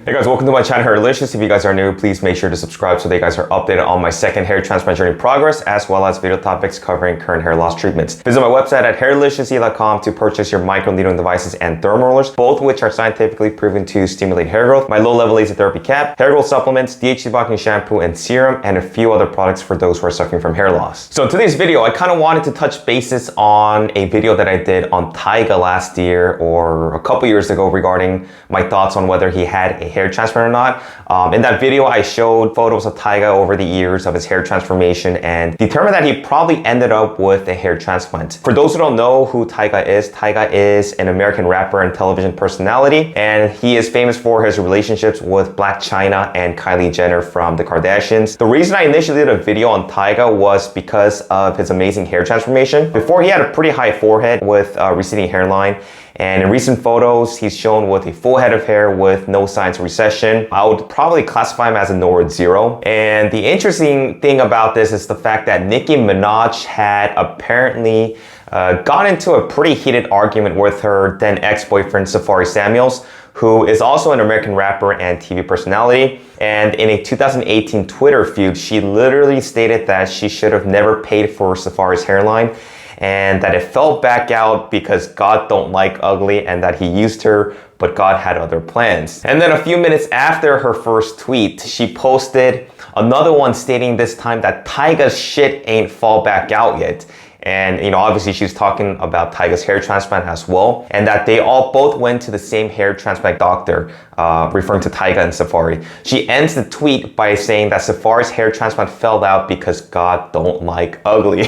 Hey guys, welcome to my channel Hairlicious. If you guys are new, please make sure to subscribe so that you guys are updated on my second hair transplant journey progress, as well as video topics covering current hair loss treatments. Visit my website at hairlicously.com to purchase your microneedling devices and dermal rollers, both which are scientifically proven to stimulate hair growth, my low-level laser therapy cap, hair growth supplements, DHT blocking shampoo and serum, and a few other products for those who are suffering from hair loss. So in today's video, I kind of wanted to touch bases on a video that I did on Tyga last year or a couple years ago regarding my thoughts on whether he had a hair transplant or not. In that video, I showed photos of Tyga over the years of his hair transformation and determined that he probably ended up with a hair transplant. For those who don't know who Tyga is an American rapper and television personality, and he is famous for his relationships with Blac Chyna and Kylie Jenner from the Kardashians. The reason I initially did a video on Tyga was because of his amazing hair transformation. Before, he had a pretty high forehead with a receding hairline. And in recent photos, he's shown with a full head of hair with no signs of recession. I would probably classify him as a Norwood 0. And the interesting thing about this is the fact that Nicki Minaj had apparently got into a pretty heated argument with her then ex-boyfriend Safari Samuels, who is also an American rapper and TV personality. And in a 2018 Twitter feud, she literally stated that she should have never paid for Safari's hairline, and that it fell back out because God don't like ugly, and that he used her, but God had other plans. And then a few minutes after her first tweet, she posted another one stating this time that Tyga'S shit ain't fall back out yet. And obviously she's talking about Tyga'S hair transplant as well, and that they all both went to the same hair transplant doctor, referring to Tyga and Safari. She ends the tweet by saying that Safari's hair transplant fell out because God don't like ugly.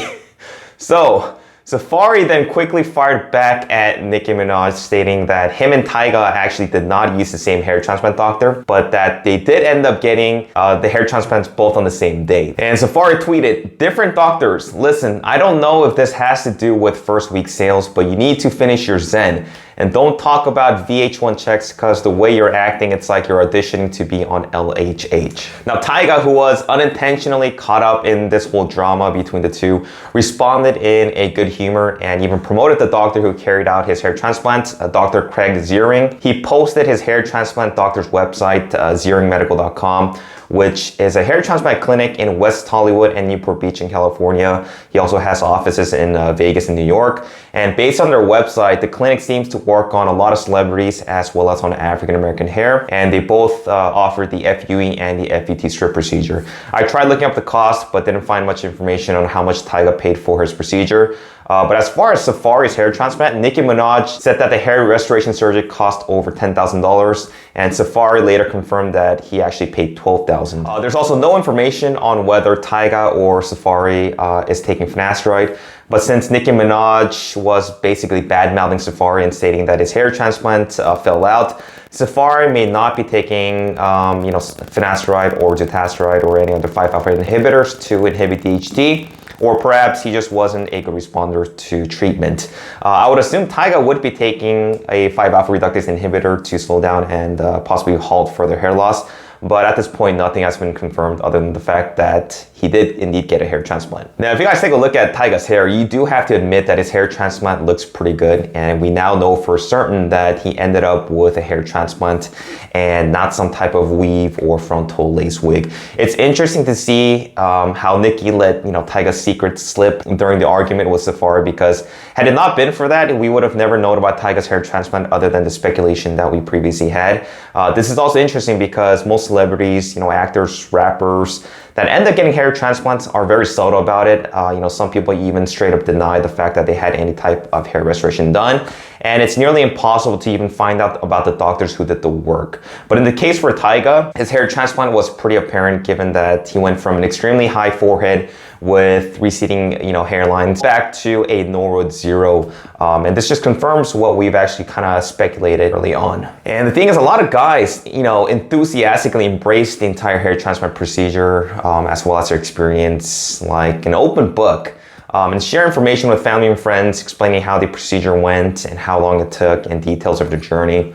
So Safari then quickly fired back at Nicki Minaj, stating that him and Tyga actually did not use the same hair transplant doctor, but that they did end up getting the hair transplants both on the same day. And Safari tweeted, "Different doctors. Listen, I don't know if this has to do with first week sales, but you need to finish your Zen. And don't talk about VH1 checks because the way you're acting, it's like you're auditioning to be on LHH." Now, Tyga, who was unintentionally caught up in this whole drama between the two, responded in a good humor and even promoted the doctor who carried out his hair transplant, Dr. Craig Ziering. He posted his hair transplant doctor's website, zieringmedical.com, which is a hair transplant clinic in West Hollywood and Newport Beach in California. He also has offices in Vegas and New York. And based on their website, the clinic seems to work on a lot of celebrities as well as on African American hair. And they both offered the FUE and the FET strip procedure. I tried looking up the cost, but didn't find much information on how much Tyga paid for his procedure. But as far as Safari's hair transplant, Nicki Minaj said that the hair restoration surgery cost over $10,000, and Safari later confirmed that he actually paid $12,000. There's also no information on whether Tyga or Safari is taking finasteride, but since Nicki Minaj was basically bad-mouthing Safari and stating that his hair transplant fell out, Safari may not be taking finasteride or dutasteride or any other 5-alpha inhibitors to inhibit DHT. Or perhaps he just wasn't a good responder to treatment. I would assume Tyga would be taking a 5-alpha reductase inhibitor to slow down and possibly halt further hair loss. But at this point, nothing has been confirmed other than the fact that he did indeed get a hair transplant. Now, if you guys take a look at Tyga's hair, you do have to admit that his hair transplant looks pretty good. And we now know for certain that he ended up with a hair transplant and not some type of weave or frontal lace wig. It's interesting to see how Nicki let Tyga's secret slip during the argument with Safari, because had it not been for that, we would have never known about Tyga's hair transplant other than the speculation that we previously had. This is also interesting because most celebrities, actors, rappers that end up getting hair transplants are very subtle about it. Some people even straight up deny the fact that they had any type of hair restoration done. And it's nearly impossible to even find out about the doctors who did the work. But in the case for Tyga, his hair transplant was pretty apparent given that he went from an extremely high forehead with receding, hairlines back to a Norwood 0. And this just confirms what we've actually kind of speculated early on. And the thing is, a lot of guys, enthusiastically embrace the entire hair transplant procedure, as well as their experience like an open book. And share information with family and friends, explaining how the procedure went and how long it took and details of the journey.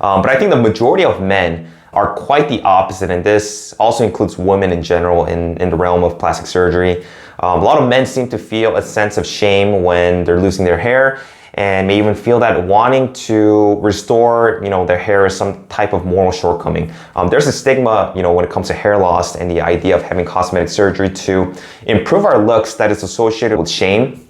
But I think the majority of men are quite the opposite, and this also includes women in general in the realm of plastic surgery. A lot of men seem to feel a sense of shame when they're losing their hair, and may even feel that wanting to restore, their hair is some type of moral shortcoming. There's a stigma, when it comes to hair loss and the idea of having cosmetic surgery to improve our looks that is associated with shame.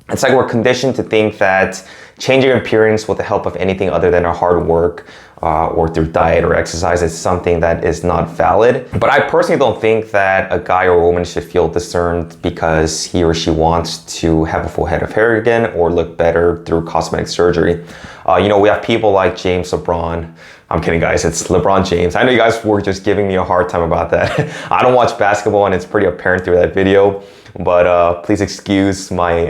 It's like we're conditioned to think that changing appearance with the help of anything other than our hard work or through diet or exercise is something that is not valid. But I personally don't think that a guy or a woman should feel discerned because he or she wants to have a full head of hair again or look better through cosmetic surgery. We have people like James LeBron. I'm kidding, guys. It's LeBron James. I know you guys were just giving me a hard time about that. I don't watch basketball, and it's pretty apparent through that video. But please excuse my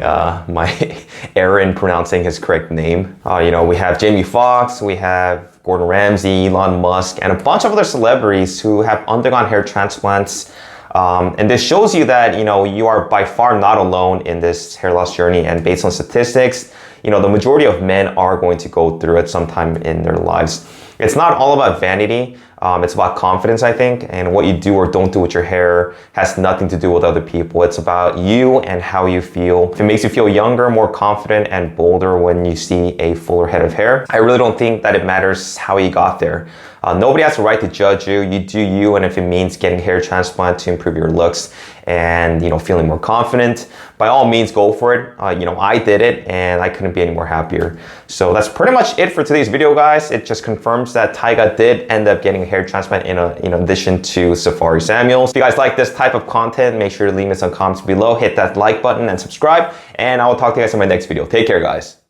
error in pronouncing his correct name. We have Jamie Foxx, we have Gordon Ramsay, Elon Musk, and a bunch of other celebrities who have undergone hair transplants. And this shows you that, you are by far not alone in this hair loss journey. And based on statistics, the majority of men are going to go through it sometime in their lives. It's not all about vanity. It's about confidence, I think, and what you do or don't do with your hair has nothing to do with other people. It's about you and how you feel. If it makes you feel younger, more confident, and bolder when you see a fuller head of hair, I really don't think that it matters how you got there. Nobody has the right to judge you. You do you, and if it means getting hair transplant to improve your looks and feeling more confident, by all means go for it. I did it and I couldn't be any more happier. So that's pretty much it for today's video, guys. It just confirms that Tyga did end up getting a hair transplant in addition to Safari Samuels. If you guys like this type of content, make sure to leave me some comments below, hit that like button and subscribe, and I will talk to you guys in my next video. Take care, guys.